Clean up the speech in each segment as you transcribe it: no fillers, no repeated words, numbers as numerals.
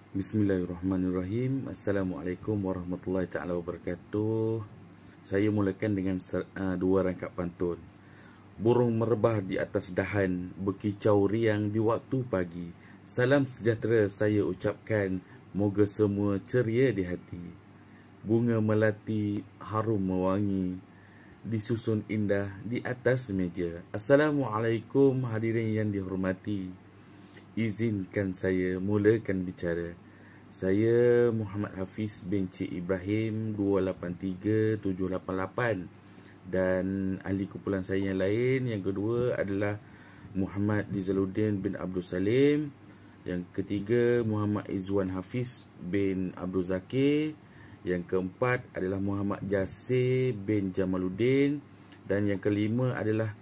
Bismillahirrahmanirrahim. Assalamualaikum warahmatullahi taala wabarakatuh. Saya mulakan dengan dua rangkap pantun. Burung merebah di atas dahan, berkicau riang di waktu pagi. Salam sejahtera saya ucapkan, moga semua ceria di hati. Bunga melati harum mewangi, disusun indah di atas meja. Assalamualaikum hadirin yang dihormati. Izinkan saya mulakan bicara. Saya Muhammad Hafiz bin Cik Ibrahim 283788, dan ahli kumpulan saya yang lain yang kedua adalah Muhammad Dizaluddin bin Abdul Salim, yang ketiga Muhammad Izwan Hafiz bin Abdul Zakir, yang keempat adalah Muhammad Jasir bin Jamaluddin, dan yang kelima adalah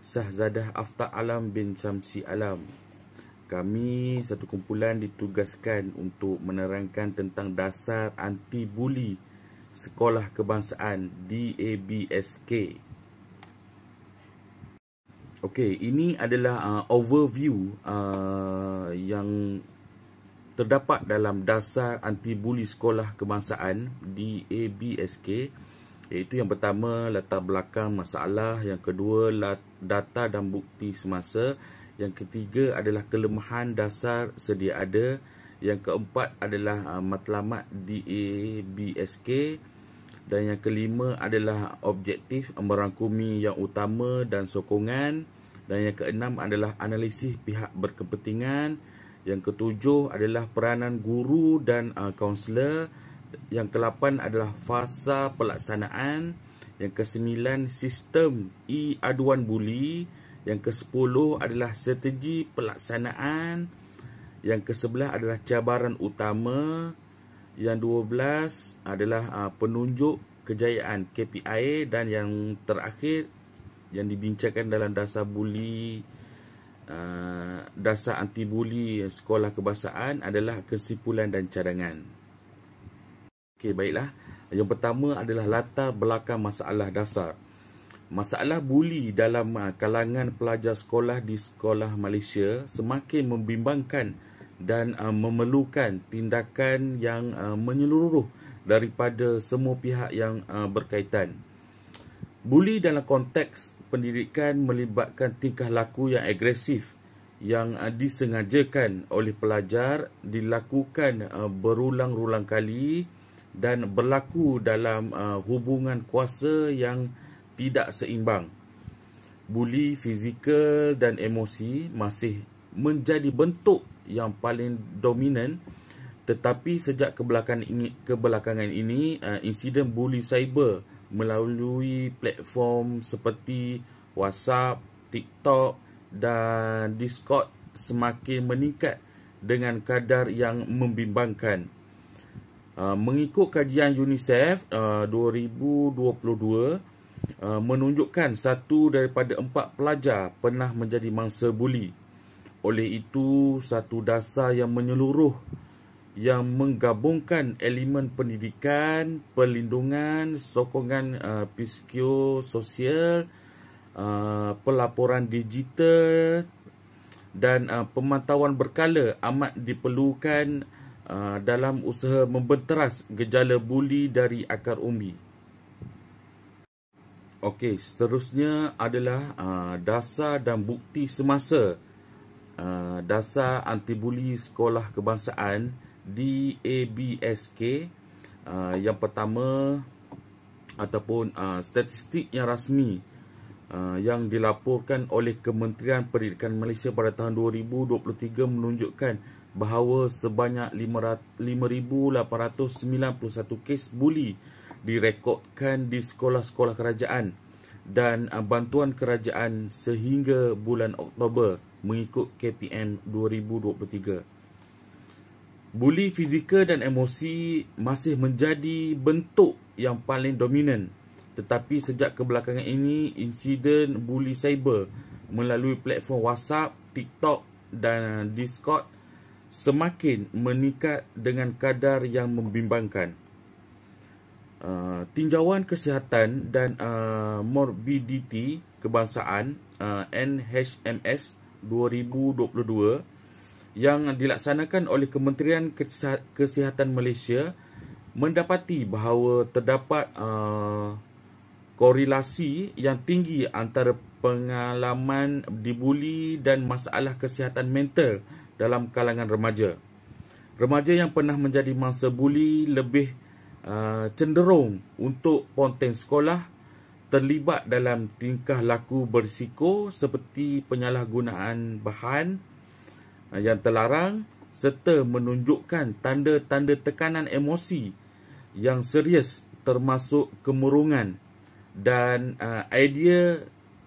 Sahzadah Afta Alam bin Syamsi Alam. Kami satu kumpulan ditugaskan untuk menerangkan tentang dasar anti-buli sekolah kebangsaan DABSK. Okey, ini adalah overview yang terdapat dalam dasar anti-buli sekolah kebangsaan DABSK, iaitu yang pertama latar belakang masalah, yang kedua data dan bukti semasa, yang ketiga adalah kelemahan dasar sedia ada, yang keempat adalah matlamat DABSK, dan yang kelima adalah objektif merangkumi yang utama dan sokongan, dan yang keenam adalah analisis pihak berkepentingan, yang ketujuh adalah peranan guru dan kaunselor, yang kelapan adalah fasa pelaksanaan, yang kesembilan sistem e-aduan buli, yang ke-10 adalah strategi pelaksanaan, yang ke-11 adalah cabaran utama, yang 12 adalah penunjuk kejayaan KPI, dan yang terakhir yang dibincangkan dalam dasar buli, dasar anti buli sekolah kebangsaan adalah kesimpulan dan cadangan. Okey, baiklah. Yang pertama adalah latar belakang masalah dasar. Masalah buli dalam kalangan pelajar sekolah di sekolah Malaysia semakin membimbangkan dan memerlukan tindakan yang menyeluruh daripada semua pihak yang berkaitan. Buli dalam konteks pendidikan melibatkan tingkah laku yang agresif yang disengajakan oleh pelajar, dilakukan berulang-ulang kali dan berlaku dalam hubungan kuasa yang tidak seimbang. Buli fizikal dan emosi masih menjadi bentuk yang paling dominan, tetapi sejak kebelakangan ini insiden buli cyber melalui platform seperti WhatsApp, TikTok dan Discord semakin meningkat dengan kadar yang membimbangkan. Mengikut kajian UNICEF 2022, menunjukkan 1 daripada 4 pelajar pernah menjadi mangsa buli. Oleh itu, satu dasar yang menyeluruh yang menggabungkan elemen pendidikan, perlindungan, sokongan psikososial, pelaporan digital dan pemantauan berkala amat diperlukan dalam usaha membenteras gejala buli dari akar umbi. Okey, seterusnya adalah dasar dan bukti semasa. Dasar anti-buli sekolah kebangsaan DABSK. Yang pertama ataupun statistik yang rasmi yang dilaporkan oleh Kementerian Pendidikan Malaysia pada tahun 2023 menunjukkan bahawa sebanyak 5,891 kes buli direkodkan di sekolah-sekolah kerajaan dan bantuan kerajaan sehingga bulan Oktober mengikut KPM 2023. Buli fizikal dan emosi masih menjadi bentuk yang paling dominan, tetapi sejak kebelakangan ini insiden buli cyber melalui platform WhatsApp, TikTok dan Discord semakin meningkat dengan kadar yang membimbangkan. Tinjauan Kesihatan dan Morbidity Kebangsaan NHMS 2022 yang dilaksanakan oleh Kementerian Kesihatan Malaysia mendapati bahawa terdapat korelasi yang tinggi antara pengalaman dibuli dan masalah kesihatan mental dalam kalangan remaja. Remaja yang pernah menjadi mangsa buli lebih cenderung untuk ponten sekolah, terlibat dalam tingkah laku berisiko seperti penyalahgunaan bahan yang terlarang serta menunjukkan tanda-tanda tekanan emosi yang serius termasuk kemurungan dan idea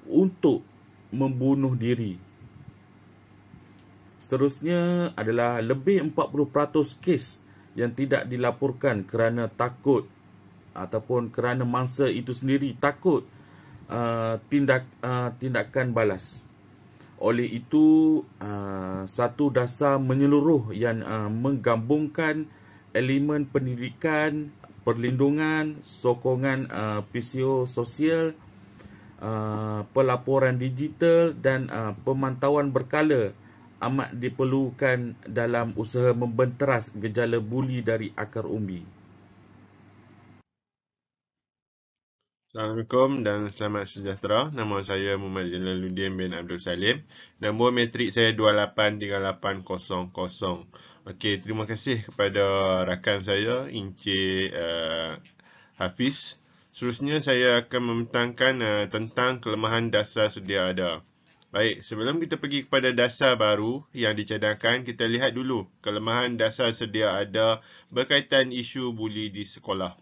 untuk membunuh diri. Seterusnya adalah lebih 40% kes yang tidak dilaporkan kerana takut ataupun kerana mangsa itu sendiri takut tindakan balas. Oleh itu, satu dasar menyeluruh yang menggabungkan elemen pendidikan, perlindungan, sokongan psikososial, pelaporan digital dan pemantauan berkala amat diperlukan dalam usaha membenteras gejala buli dari akar umbi. Assalamualaikum dan selamat sejahtera. Nama saya Muhammad Jalaluddin bin Abdul Salim. Nombor matrik saya 283800. Okey, terima kasih kepada rakan saya Encik Hafiz. Seterusnya saya akan membentangkan tentang kelemahan dasar sedia ada. Baik, sebelum kita pergi kepada dasar baru yang dicadangkan, kita lihat dulu kelemahan dasar sedia ada berkaitan isu buli di sekolah.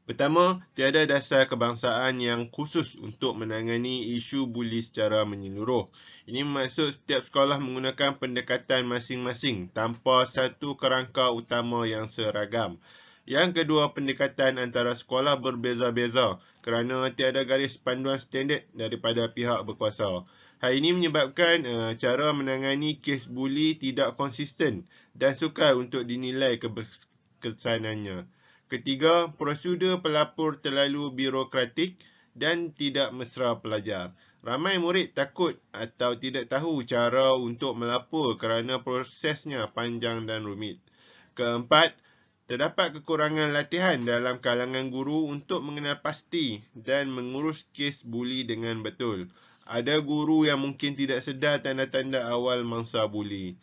Pertama, tiada dasar kebangsaan yang khusus untuk menangani isu buli secara menyeluruh. Ini bermaksud setiap sekolah menggunakan pendekatan masing-masing tanpa satu kerangka utama yang seragam. Yang kedua, pendekatan antara sekolah berbeza-beza kerana tiada garis panduan standard daripada pihak berkuasa. Hal ini menyebabkan cara menangani kes buli tidak konsisten dan sukar untuk dinilai keberkesanannya. Ketiga, prosedur pelapor terlalu birokratik dan tidak mesra pelajar. Ramai murid takut atau tidak tahu cara untuk melapor kerana prosesnya panjang dan rumit. Keempat, terdapat kekurangan latihan dalam kalangan guru untuk mengenal pasti dan mengurus kes buli dengan betul. Ada guru yang mungkin tidak sedar tanda-tanda awal mangsa buli.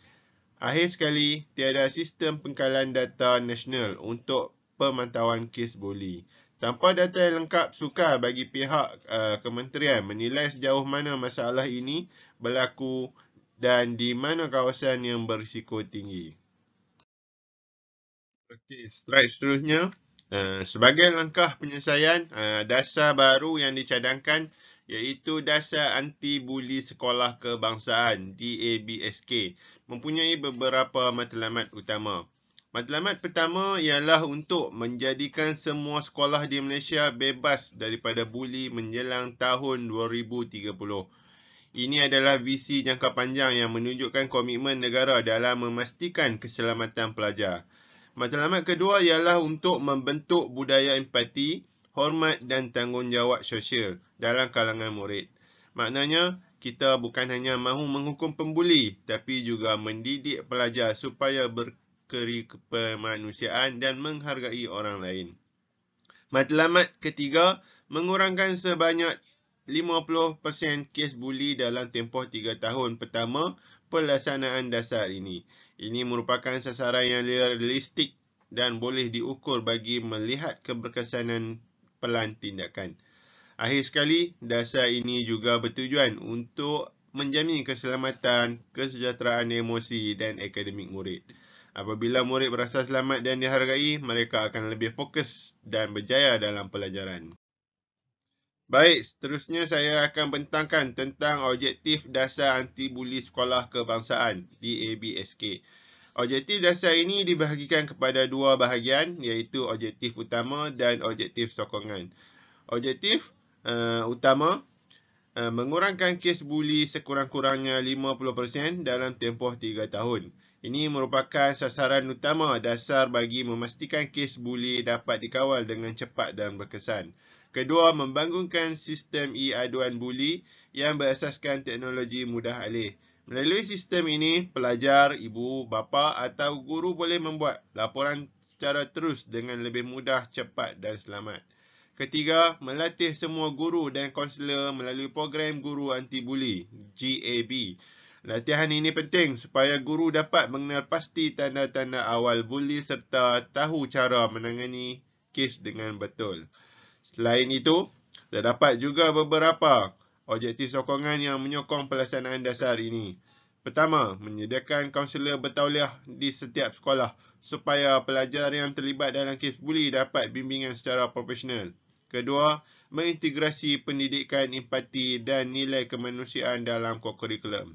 Akhir sekali, tiada sistem pengkalan data nasional untuk pemantauan kes buli. Tanpa data yang lengkap, sukar bagi pihak kementerian menilai sejauh mana masalah ini berlaku dan di mana kawasan yang berisiko tinggi. Okey, slide seterusnya. Sebagai langkah penyelesaian, dasar baru yang dicadangkan iaitu Dasar Anti-Buli Sekolah Kebangsaan DABSK mempunyai beberapa matlamat utama. Matlamat pertama ialah untuk menjadikan semua sekolah di Malaysia bebas daripada buli menjelang tahun 2030. Ini adalah visi jangka panjang yang menunjukkan komitmen negara dalam memastikan keselamatan pelajar. Matlamat kedua ialah untuk membentuk budaya empati, hormat dan tanggungjawab sosial dalam kalangan murid. Maknanya, kita bukan hanya mahu menghukum pembuli, tapi juga mendidik pelajar supaya kemanusiaan dan menghargai orang lain. Matlamat ketiga, mengurangkan sebanyak 50% kes buli dalam tempoh 3 tahun pertama pelaksanaan dasar ini. Ini merupakan sasaran yang realistik dan boleh diukur bagi melihat keberkesanan pelan tindakan. Akhir sekali, dasar ini juga bertujuan untuk menjamin keselamatan, kesejahteraan emosi dan akademik murid. Apabila murid berasa selamat dan dihargai, mereka akan lebih fokus dan berjaya dalam pelajaran. Baik, seterusnya saya akan bentangkan tentang objektif dasar anti-buli sekolah kebangsaan DABSK. Objektif dasar ini dibahagikan kepada dua bahagian iaitu objektif utama dan objektif sokongan. Objektif utama mengurangkan kes buli sekurang-kurangnya 50% dalam tempoh 3 tahun. Ini merupakan sasaran utama dasar bagi memastikan kes buli dapat dikawal dengan cepat dan berkesan. Kedua, membangunkan sistem e-aduan buli yang berasaskan teknologi mudah alih. Melalui sistem ini, pelajar, ibu, bapa atau guru boleh membuat laporan secara terus dengan lebih mudah, cepat dan selamat. Ketiga, melatih semua guru dan kaunselor melalui program Guru Anti-Buli, GAB. Latihan ini penting supaya guru dapat mengenal pasti tanda-tanda awal buli serta tahu cara menangani kes dengan betul. Selain itu, terdapat juga beberapa objektif sokongan yang menyokong pelaksanaan dasar ini. Pertama, menyediakan kaunselor bertauliah di setiap sekolah supaya pelajar yang terlibat dalam kes buli dapat bimbingan secara profesional. Kedua, mengintegrasi pendidikan empati dan nilai kemanusiaan dalam kurikulum.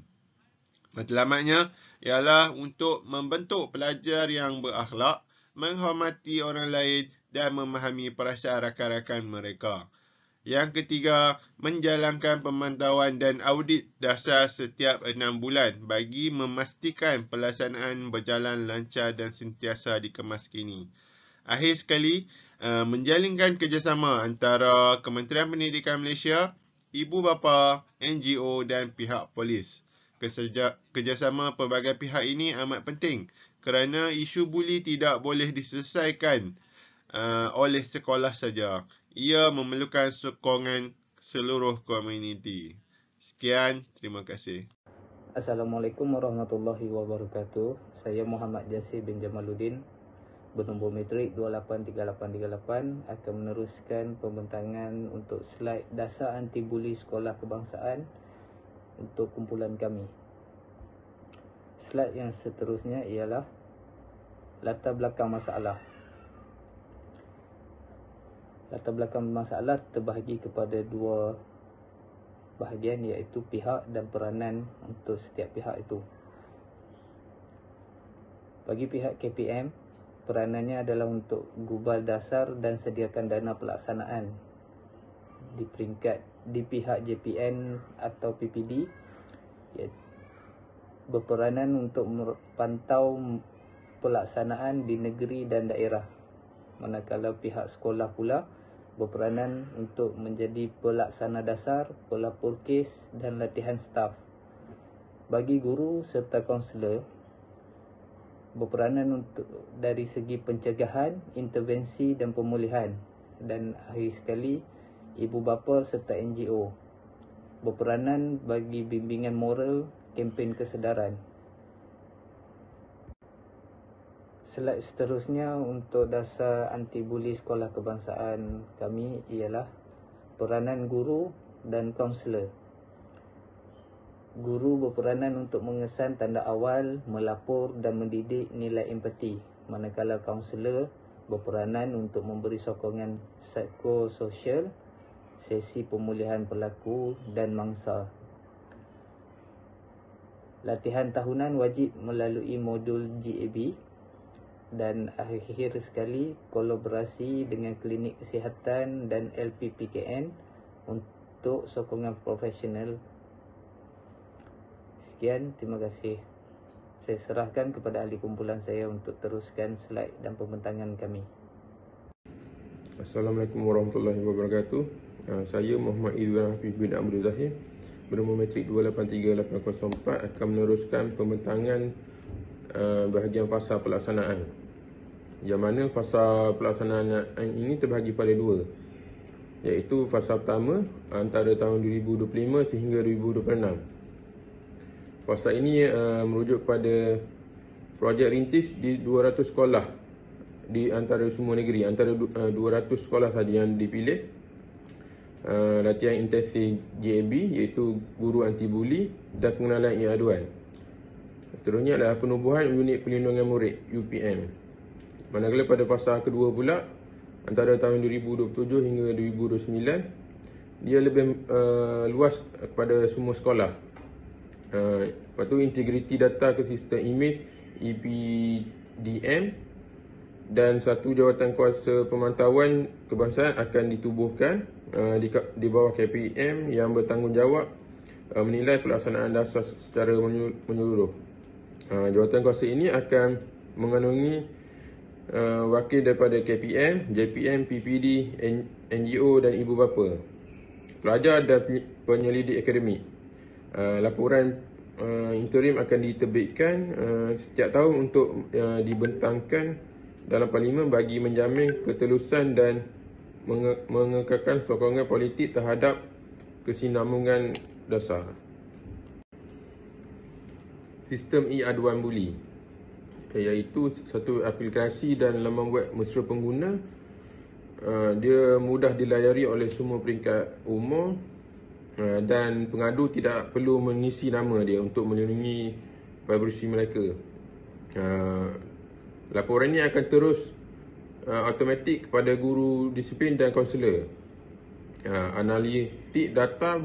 Matlamatnya ialah untuk membentuk pelajar yang berakhlak, menghormati orang lain dan memahami perasaan rakan-rakan mereka. Yang ketiga, menjalankan pemantauan dan audit dasar setiap 6 bulan bagi memastikan pelaksanaan berjalan lancar dan sentiasa dikemaskini. Akhir sekali, menjalinkan kerjasama antara Kementerian Pendidikan Malaysia, ibu bapa, NGO dan pihak polis. Kerjasama pelbagai pihak ini amat penting kerana isu buli tidak boleh diselesaikan oleh sekolah saja. Ia memerlukan sokongan seluruh komuniti. Sekian, terima kasih. Assalamualaikum warahmatullahi wabarakatuh. Saya Muhammad Jasir bin Jamaluddin, bernombor metrik 283838, akan meneruskan pembentangan untuk slide dasar anti buli sekolah kebangsaan untuk kumpulan kami. Slide yang seterusnya ialah latar belakang masalah. Latar belakang masalah terbahagi kepada dua bahagian, iaitu pihak dan peranan untuk setiap pihak itu. Bagi pihak KPM, peranannya adalah untuk gubal dasar dan sediakan dana pelaksanaan. Di pihak JPN atau PPD, berperanan untuk memantau pelaksanaan di negeri dan daerah. Manakala pihak sekolah pula berperanan untuk menjadi pelaksana dasar, pelapor kes dan latihan staf. Bagi guru serta kaunselor, berperanan untuk dari segi pencegahan, intervensi dan pemulihan. Dan akhir sekali, ibu bapa serta NGO berperanan bagi bimbingan moral, kempen kesedaran. Slide seterusnya untuk dasar anti buli sekolah kebangsaan kami ialah peranan guru dan kaunselor. Guru berperanan untuk mengesan tanda awal, melapor dan mendidik nilai empati, manakala kaunselor berperanan untuk memberi sokongan psikososial, sesi pemulihan pelaku dan mangsa. Latihan tahunan wajib melalui modul GAB. Dan akhir sekali, kolaborasi dengan klinik kesihatan dan LPPKN untuk sokongan profesional. Sekian, terima kasih. Saya serahkan kepada ahli kumpulan saya untuk teruskan slide dan pembentangan kami. Assalamualaikum warahmatullahi wabarakatuh. Saya Muhammad Izwan Hafiz bin Abdul Zahir, bernombor metrik 283804, akan meneruskan pembentangan bahagian fasa pelaksanaan. Yang mana fasa pelaksanaan ini terbahagi pada dua, iaitu fasa pertama antara tahun 2025 sehingga 2026. Fasa ini merujuk kepada projek rintis di 200 sekolah di antara semua negeri, antara 200 sekolah sahaja yang dipilih. Latihan intensif GAB, iaitu guru anti buli dan pengenalan e-aduan. Seterusnya adalah penubuhan unit perlindungan murid UPM. Manakala pada fasa kedua pula, antara tahun 2027 hingga 2029, dia lebih luas kepada semua sekolah. Lepas tu integriti data ke sistem image EPDM, dan satu jawatan kuasa pemantauan kebangsaan akan ditubuhkan di bawah KPM yang bertanggungjawab menilai pelaksanaan dasar secara menyeluruh. Jawatan kuasa ini akan mengandungi wakil daripada KPM, JPM, PPD, NGO dan ibu bapa, pelajar dan penyelidik akademik. Laporan interim akan diterbitkan setiap tahun untuk dibentangkan dalam Parlimen bagi menjamin ketelusan dan mengekalkan sokongan politik terhadap kesinambungan dasar. Sistem e-aduan buli, iaitu satu aplikasi dan laman web mesra pengguna. Dia mudah dilayari oleh semua peringkat umur dan pengadu tidak perlu mengisi nama dia untuk melindungi privasi mereka. Laporan ini akan terus automatik kepada guru disiplin dan kaunselor. Analitik data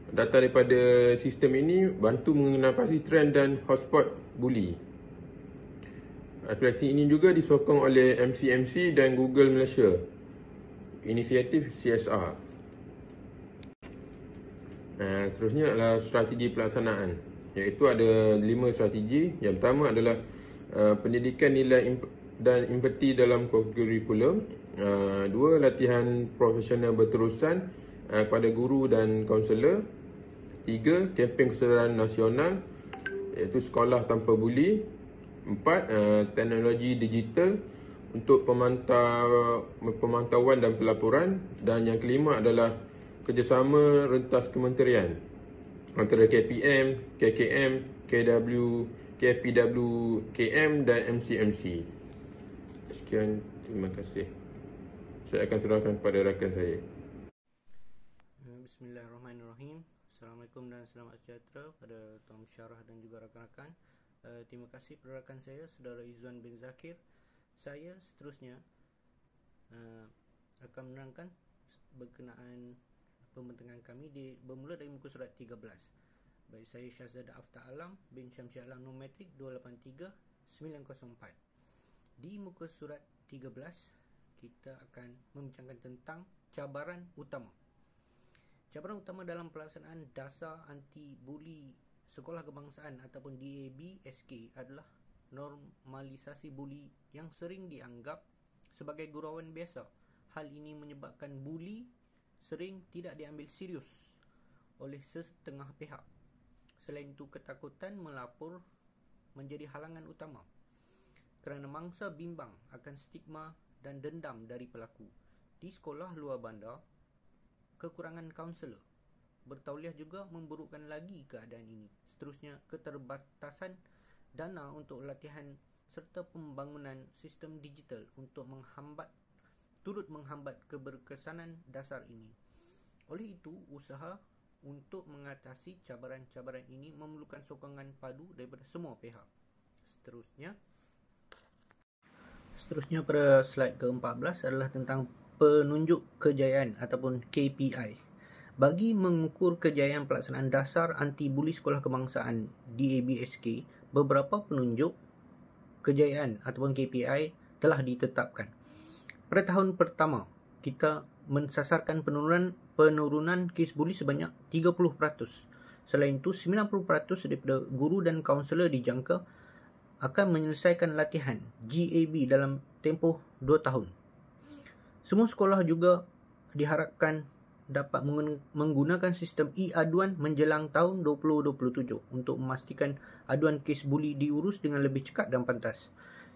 daripada sistem ini bantu mengenal pasti trend dan hotspot buli. Aplikasi ini juga disokong oleh MCMC dan Google Malaysia, inisiatif CSR. Seterusnya adalah strategi pelaksanaan, iaitu ada 5 strategi. Yang pertama adalah pendidikan nilai dan empati dalam kurikulum. 2, latihan profesional berterusan kepada guru dan kaunselor. 3, kempen kesedaran nasional, iaitu sekolah tanpa buli. 4, teknologi digital untuk pemantauan dan pelaporan. Dan yang kelima adalah kerjasama rentas kementerian antara KPM, KKM, KPW, KM dan MCMC. Sekian, terima kasih. Saya akan serahkan kepada rakan saya. Bismillahirrahmanirrahim. Assalamualaikum dan selamat sejahtera pada Tuan Syarah dan juga rakan-rakan. Terima kasih kepada rakan saya, Saudara Izzuan bin Zakir. Saya seterusnya akan menerangkan berkenaan pembentangan kami bermula dari muka surat 13. Baik, saya Syahzada Aftar Alam bin Syamsi Alam Numetrik 283904. Di muka surat 13 kita akan membincangkan tentang cabaran utama. Cabaran utama dalam pelaksanaan dasar anti buli sekolah kebangsaan ataupun DAB-SK adalah normalisasi buli yang sering dianggap sebagai gurauan biasa. Hal ini menyebabkan buli sering tidak diambil serius oleh setengah pihak. Selain itu, ketakutan melapor menjadi halangan utama kerana mangsa bimbang akan stigma dan dendam dari pelaku. Di sekolah luar bandar, kekurangan kaunselor bertauliah juga memburukkan lagi keadaan ini. Seterusnya, keterbatasan dana untuk latihan serta pembangunan sistem digital untuk turut menghambat keberkesanan dasar ini. Oleh itu, usaha untuk mengatasi cabaran-cabaran ini memerlukan sokongan padu daripada semua pihak. Seterusnya pada slide ke-14 adalah tentang penunjuk kejayaan ataupun KPI. Bagi mengukur kejayaan pelaksanaan dasar anti-buli sekolah kebangsaan DAB-SK, beberapa penunjuk kejayaan ataupun KPI telah ditetapkan. Pada tahun pertama, kita mensasarkan penurunan kes buli sebanyak 30%. Selain itu, 90% daripada guru dan kaunselor dijangka akan menyelesaikan latihan GAB dalam tempoh 2 tahun. Semua sekolah juga diharapkan dapat menggunakan sistem e-aduan menjelang tahun 2027 untuk memastikan aduan kes buli diurus dengan lebih cepat dan pantas.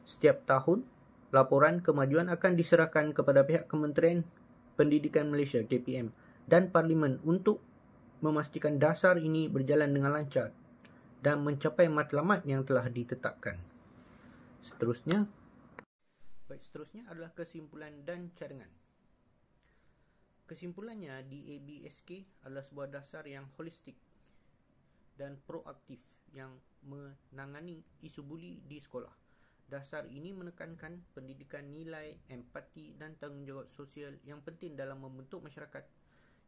Setiap tahun, laporan kemajuan akan diserahkan kepada pihak Kementerian Pendidikan Malaysia KPM dan Parlimen untuk memastikan dasar ini berjalan dengan lancar dan mencapai matlamat yang telah ditetapkan. Seterusnya adalah kesimpulan dan cadangan. Kesimpulannya, DAB-SK adalah sebuah dasar yang holistik dan proaktif yang menangani isu buli di sekolah. Dasar ini menekankan pendidikan nilai, empati dan tanggungjawab sosial yang penting dalam membentuk masyarakat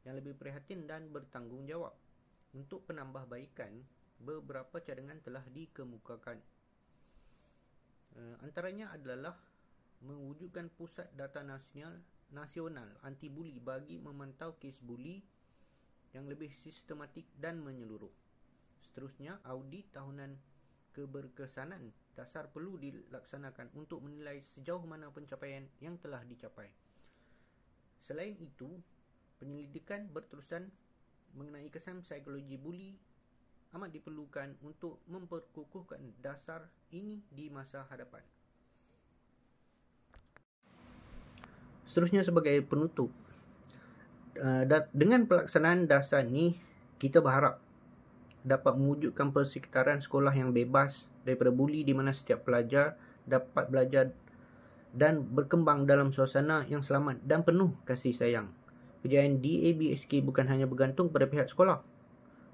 yang lebih prihatin dan bertanggungjawab. Untuk penambahbaikan, beberapa cadangan telah dikemukakan. Antaranya adalah mewujudkan pusat data nasional anti buli bagi memantau kes buli yang lebih sistematik dan menyeluruh. Seterusnya, audit tahunan keberkesanan dasar perlu dilaksanakan untuk menilai sejauh mana pencapaian yang telah dicapai. Selain itu, penyelidikan berterusan mengenai kesan psikologi buli amat diperlukan untuk memperkukuhkan dasar ini di masa hadapan. Seterusnya sebagai penutup, dengan pelaksanaan dasar ni, kita berharap dapat mewujudkan persekitaran sekolah yang bebas daripada buli, di mana setiap pelajar dapat belajar dan berkembang dalam suasana yang selamat dan penuh kasih sayang. Kejayaan DABSK bukan hanya bergantung pada pihak sekolah,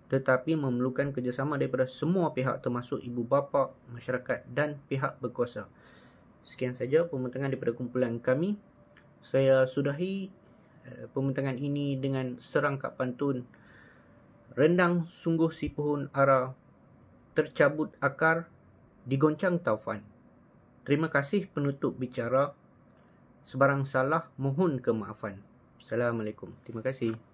tetapi memerlukan kerjasama daripada semua pihak termasuk ibu bapa, masyarakat dan pihak berkuasa. Sekian saja pembentangan daripada kumpulan kami. Saya sudahi pembentangan ini dengan serangkap pantun. Rendang sungguh si pohon ara, tercabut akar, digoncang taufan. Terima kasih penutup bicara. Sebarang salah mohon kemaafan. Assalamualaikum. Terima kasih.